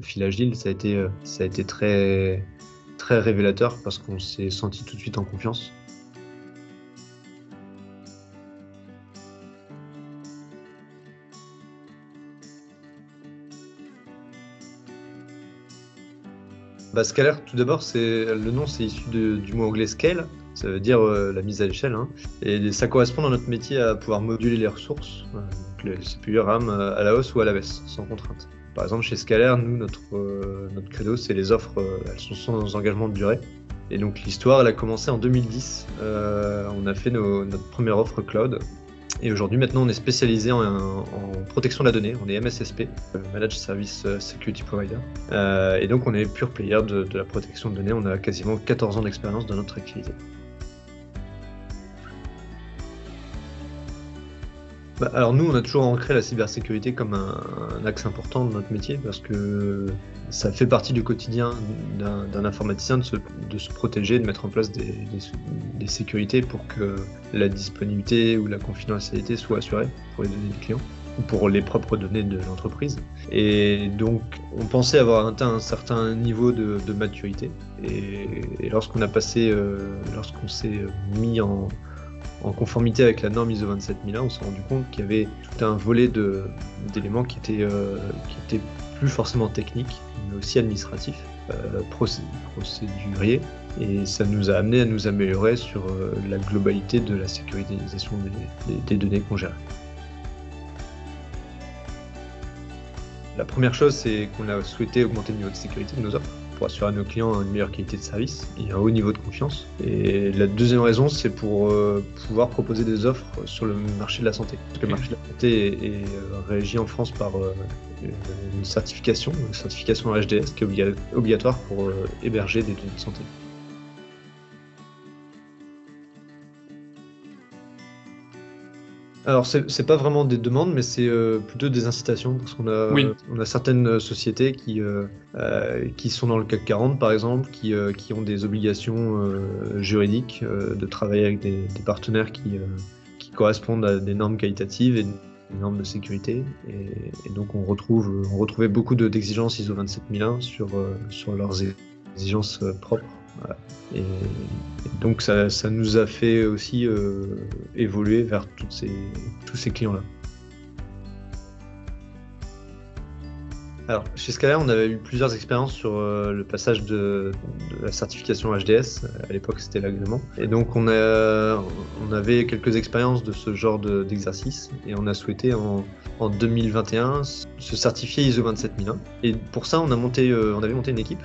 fil agile, ça a été très, très révélateur parce qu'on s'est senti tout de suite en confiance. Scalaire, tout d'abord, le nom, c'est issu du mot anglais scale, ça veut dire la mise à l'échelle, hein. Et ça correspond dans notre métier à pouvoir moduler les ressources, donc les CPU, RAM, à la hausse ou à la baisse, sans contrainte. Par exemple, chez Scalaire, nous, notre credo, c'est les offres, elles sont sans engagement de durée. Et donc l'histoire, elle a commencé en 2010. On a fait notre première offre cloud. Et aujourd'hui, maintenant, on est spécialisé en protection de la donnée. On est MSSP, Managed Service Security Provider. Et donc, on est pure player de la protection de données. On a quasiment 14 ans d'expérience dans notre activité. Alors nous, on a toujours ancré la cybersécurité comme un axe important de notre métier parce que ça fait partie du quotidien d'un informaticien de se protéger, de mettre en place des sécurités pour que la disponibilité ou la confidentialité soit assurée pour les données du client ou pour les propres données de l'entreprise. Et donc, on pensait avoir atteint un certain niveau de maturité. Et lorsqu'on s'est mis en conformité avec la norme ISO 27001, on s'est rendu compte qu'il y avait tout un volet d'éléments qui étaient plus forcément techniques, mais aussi administratifs, procéduriers, et ça nous a amené à nous améliorer sur la globalité de la sécurisation des données qu'on gère. La première chose, c'est qu'on a souhaité augmenter le niveau de sécurité de nos offres pour assurer à nos clients une meilleure qualité de service et un haut niveau de confiance. Et la deuxième raison, c'est pour pouvoir proposer des offres sur le marché de la santé. Parce que le marché de la santé est régi en France par une certification HDS qui est obligatoire pour héberger des données de santé. Alors, c'est pas vraiment des demandes, mais c'est plutôt des incitations, parce qu'on a certaines sociétés qui sont dans le CAC 40, par exemple, qui ont des obligations juridiques de travailler avec des partenaires qui correspondent à des normes qualitatives et des normes de sécurité. Et donc, on retrouvait beaucoup d'exigences ISO 27001 sur leurs exigences propres. Voilà. Et donc ça nous a fait aussi évoluer vers tous ces clients-là. Alors, chez Scalaire, on avait eu plusieurs expériences sur le passage de la certification HDS. À l'époque, c'était l'agrément. Et donc, on avait quelques expériences de ce genre d'exercice. Et on a souhaité, en 2021, se certifier ISO 27001. Et pour ça, on avait monté une équipe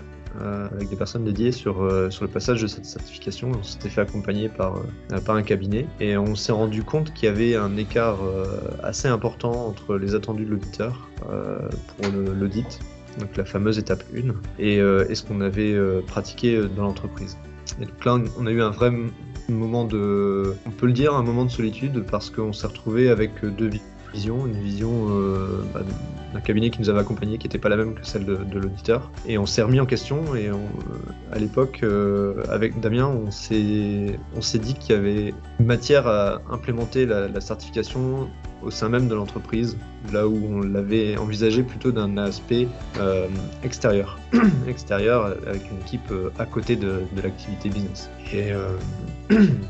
avec des personnes dédiées sur le passage de cette certification. On s'était fait accompagner par un cabinet et on s'est rendu compte qu'il y avait un écart assez important entre les attendus de l'auditeur pour l'audit, donc la fameuse étape 1, et ce qu'on avait pratiqué dans l'entreprise. Et donc là, on a eu un vrai moment on peut le dire, un moment de solitude parce qu'on s'est retrouvé avec deux visions, une vision d'un cabinet qui nous avait accompagnés qui n'était pas la même que celle de l'auditeur. Et on s'est remis en question et à l'époque, avec Damien, on s'est dit qu'il y avait matière à implémenter la certification au sein même de l'entreprise, là où on l'avait envisagé plutôt d'un aspect extérieur, avec une équipe à côté de l'activité business. Et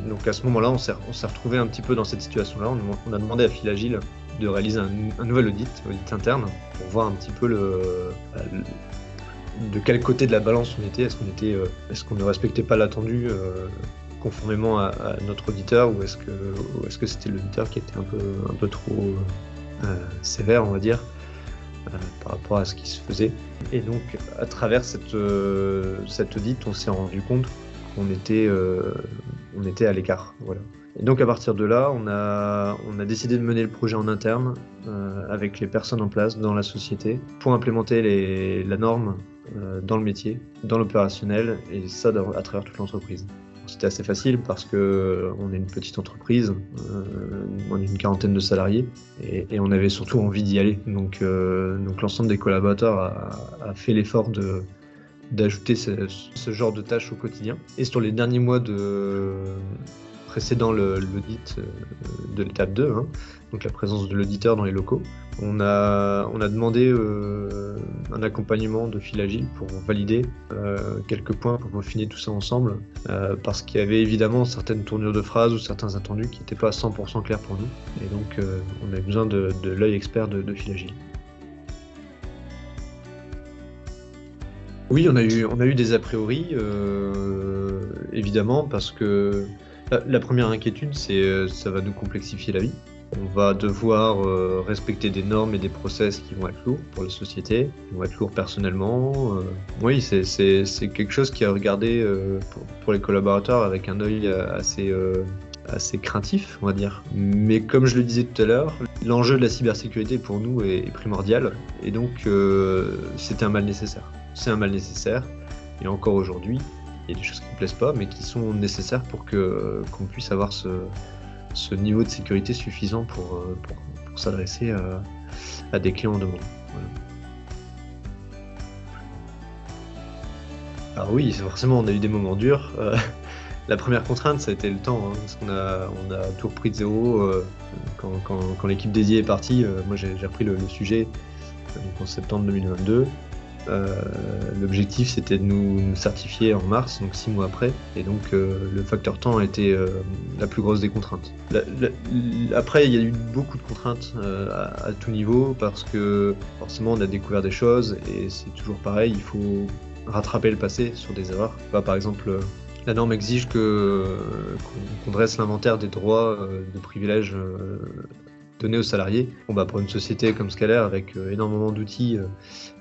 donc à ce moment-là, on s'est retrouvé un petit peu dans cette situation-là. On a demandé à Fil Agile de réaliser un nouvel audit interne, pour voir un petit peu de quel côté de la balance on était. Est-ce qu'on ne respectait pas l'attendu conformément à notre auditeur, ou est-ce que c'était l'auditeur qui était un peu trop sévère, on va dire, par rapport à ce qui se faisait. Et donc, à travers cet audit, on s'est rendu compte qu'on était à l'écart. Voilà. Et donc, à partir de là, on a décidé de mener le projet en interne avec les personnes en place dans la société pour implémenter la norme dans le métier, dans l'opérationnel, et ça à travers toute l'entreprise. C'était assez facile parce qu'on est une petite entreprise, on est une quarantaine de salariés et on avait surtout envie d'y aller. Donc l'ensemble des collaborateurs a fait l'effort d'ajouter ce genre de tâches au quotidien. Et sur les derniers mois de précédant l'audit de l'étape 2, hein, donc la présence de l'auditeur dans les locaux. On a demandé un accompagnement de fil agile pour valider quelques points, pour peaufiner tout ça ensemble, parce qu'il y avait évidemment certaines tournures de phrases ou certains attendus qui n'étaient pas 100% clairs pour nous. Et donc on avait besoin de l'œil expert de fil agile. Oui, on a eu des a priori, évidemment, parce que la première inquiétude, c'est ça va nous complexifier la vie. On va devoir respecter des normes et des process qui vont être lourds pour la société, qui vont être lourds personnellement. Oui, c'est quelque chose qui est regardé pour les collaborateurs avec un œil assez craintif, on va dire. Mais comme je le disais tout à l'heure, l'enjeu de la cybersécurité pour nous est primordial, et donc c'était un mal nécessaire. C'est un mal nécessaire, et encore aujourd'hui, il y a des choses qui ne plaisent pas, mais qui sont nécessaires pour qu'on puisse avoir ce niveau de sécurité suffisant pour s'adresser à des clients en demande. Voilà. Alors oui, forcément, on a eu des moments durs. La première contrainte, ça a été le temps, hein, parce qu'on a tout repris de zéro. Quand l'équipe dédiée est partie, moi j'ai repris le sujet donc en septembre 2022. L'objectif c'était de nous certifier en mars, donc 6 mois après, et donc le facteur temps a été la plus grosse des contraintes. Après, il y a eu beaucoup de contraintes à tout niveau, parce que forcément on a découvert des choses, et c'est toujours pareil, il faut rattraper le passé sur des erreurs. Par exemple, la norme exige qu'on dresse l'inventaire des droits de privilèges donnés aux salariés. Pour une société comme Scalaire, avec énormément d'outils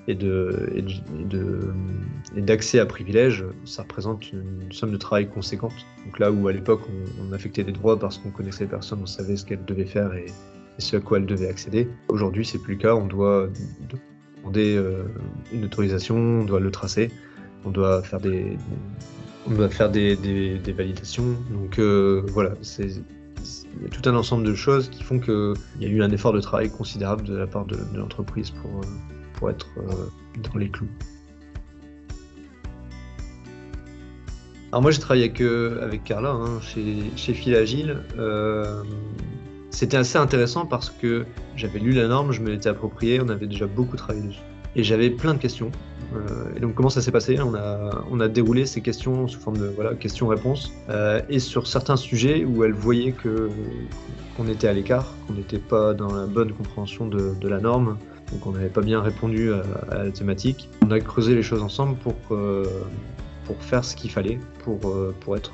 et d'accès à privilèges, ça représente une somme de travail conséquente. Donc là où à l'époque on affectait des droits parce qu'on connaissait les personnes, on savait ce qu'elles devaient faire et ce à quoi elles devaient accéder. Aujourd'hui, c'est plus le cas. On doit demander une autorisation, on doit le tracer, on doit faire des validations. Donc voilà, il y a tout un ensemble de choses qui font qu'il y a eu un effort de travail considérable de la part de l'entreprise pour être dans les clous. Alors moi j'ai travaillé avec Carla, hein, chez Fil Agile. C'était assez intéressant parce que j'avais lu la norme, je me l'étais appropriée, on avait déjà beaucoup travaillé dessus. Et j'avais plein de questions. Et donc comment ça s'est passé ? On a déroulé ces questions sous forme de questions-réponses. Et sur certains sujets où elle voyait qu'on était à l'écart, qu'on n'était pas dans la bonne compréhension de la norme, donc on n'avait pas bien répondu à la thématique, on a creusé les choses ensemble pour faire ce qu'il fallait pour être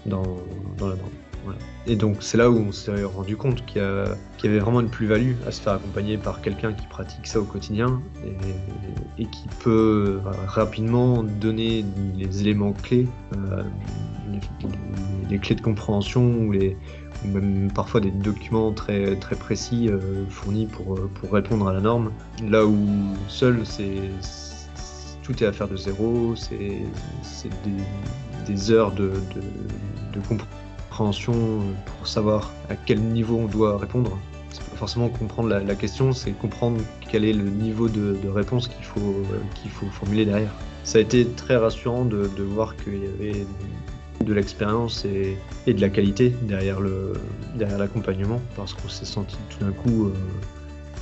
dans la norme. Voilà. Et donc c'est là où on s'est rendu compte qu'il y avait vraiment une plus-value à se faire accompagner par quelqu'un qui pratique ça au quotidien et qui peut rapidement donner les éléments clés, les clés de compréhension ou même parfois des documents très, très précis fournis pour répondre à la norme. Là où seul, tout est à faire de zéro, c'est des heures de compréhension pour savoir à quel niveau on doit répondre. C'est pas forcément comprendre la question, c'est comprendre quel est le niveau de réponse qu'il faut formuler derrière. Ça a été très rassurant de voir qu'il y avait de l'expérience et de la qualité derrière l'accompagnement, parce qu'on s'est senti tout d'un coup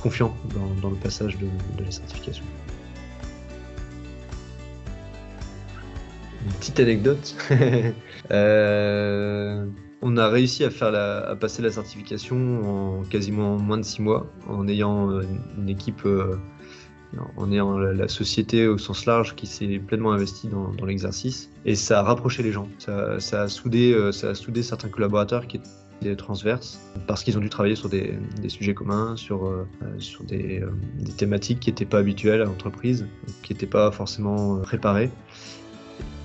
confiant dans le passage de la certification. Une petite anecdote. On a réussi à passer la certification en quasiment moins de 6 mois, en ayant une équipe, en ayant la société au sens large qui s'est pleinement investie dans l'exercice. Et ça a rapproché les gens. Ça a soudé certains collaborateurs qui étaient transverses, parce qu'ils ont dû travailler sur des sujets communs, sur des thématiques qui n'étaient pas habituelles à l'entreprise, qui n'étaient pas forcément préparées.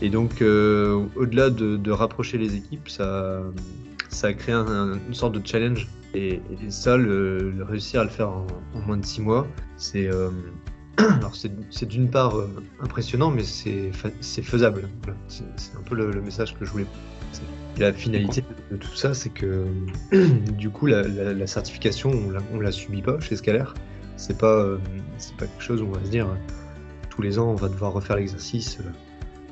Et donc, au-delà de rapprocher les équipes, ça a créé une sorte de challenge. Et ça, le réussir à le faire en moins de 6 mois, alors c'est d'une part impressionnant, mais c'est faisable. Voilà. C'est un peu le message que je voulais passer. Et la finalité de tout ça, c'est que du coup, la certification, on la subit pas chez Scalaire. C'est pas quelque chose où on va se dire tous les ans, on va devoir refaire l'exercice.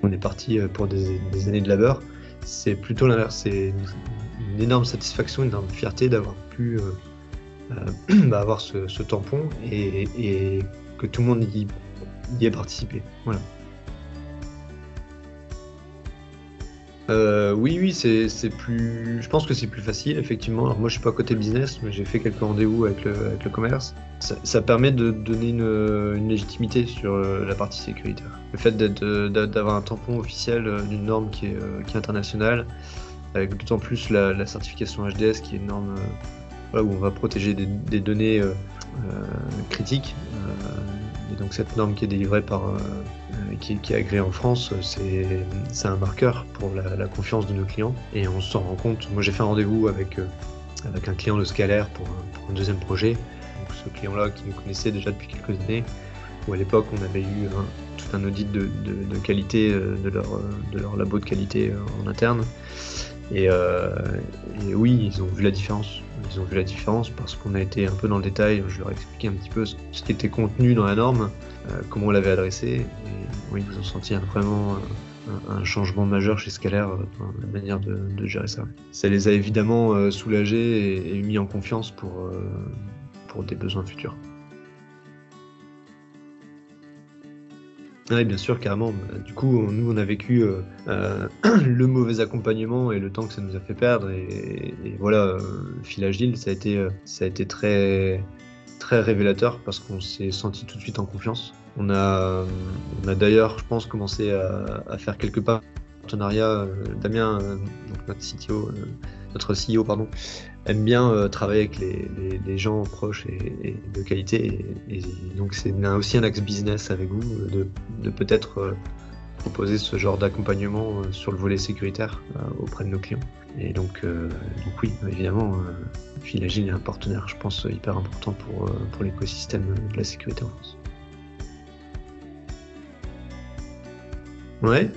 On est parti pour des années de labeur. C'est plutôt l'inverse. C'est une une énorme satisfaction, une énorme fierté d'avoir pu avoir ce tampon et que tout le monde y ait participé. Voilà. Oui, c'est plus. Je pense que c'est plus facile, effectivement. Alors moi, je suis pas côté business, mais j'ai fait quelques rendez-vous avec le commerce. Ça permet de donner une légitimité sur la partie sécuritaire. Le fait d'avoir un tampon officiel d'une norme qui est internationale, avec d'autant plus la certification HDS qui est une norme voilà, où on va protéger des données critiques. Et donc cette norme qui est délivrée qui est agréée en France, c'est un marqueur pour la confiance de nos clients. Et on s'en rend compte. Moi j'ai fait un rendez-vous avec un client de Scalaire pour un deuxième projet. Donc, ce client-là qui nous connaissait déjà depuis quelques années, où à l'époque on avait eu tout un audit de qualité de leur labo de qualité en interne. Et oui, ils ont vu la différence. Ils ont vu la différence parce qu'on a été un peu dans le détail. Je leur ai expliqué un petit peu ce qui était contenu dans la norme, comment on l'avait adressé. Et oui, ils ont senti vraiment un changement majeur chez Scalaire dans la manière de gérer ça. Ça les a évidemment soulagés et mis en confiance pour des besoins futurs. Oui, bien sûr, carrément. Du coup, nous, on a vécu le mauvais accompagnement et le temps que ça nous a fait perdre. Et voilà, le fil agile, ça a été très, très révélateur parce qu'on s'est senti tout de suite en confiance. On a d'ailleurs, je pense, commencé à faire quelques partenariats. Damien, donc notre CEO, pardon, aime bien travailler avec les gens proches et de qualité. Et donc c'est aussi un axe business avec vous de peut-être proposer ce genre d'accompagnement sur le volet sécuritaire auprès de nos clients. Et donc oui, évidemment, Filagile est un partenaire, je pense, hyper important pour l'écosystème de la sécurité en France. Ouais,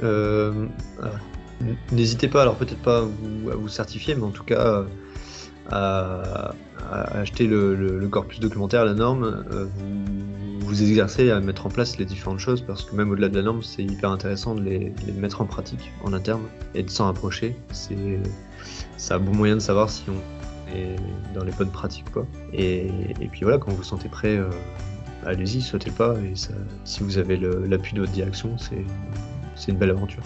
n'hésitez pas, alors peut-être pas à vous certifier, mais en tout cas à acheter le corpus documentaire, la norme, vous exercez à mettre en place les différentes choses parce que même au-delà de la norme, c'est hyper intéressant de les mettre en pratique en interne et de s'en rapprocher. C'est un bon moyen de savoir si on est dans les bonnes pratiques, quoi. Et puis voilà, quand vous vous sentez prêt, allez-y, sautez le pas. Et ça, si vous avez l'appui de votre direction, c'est une belle aventure.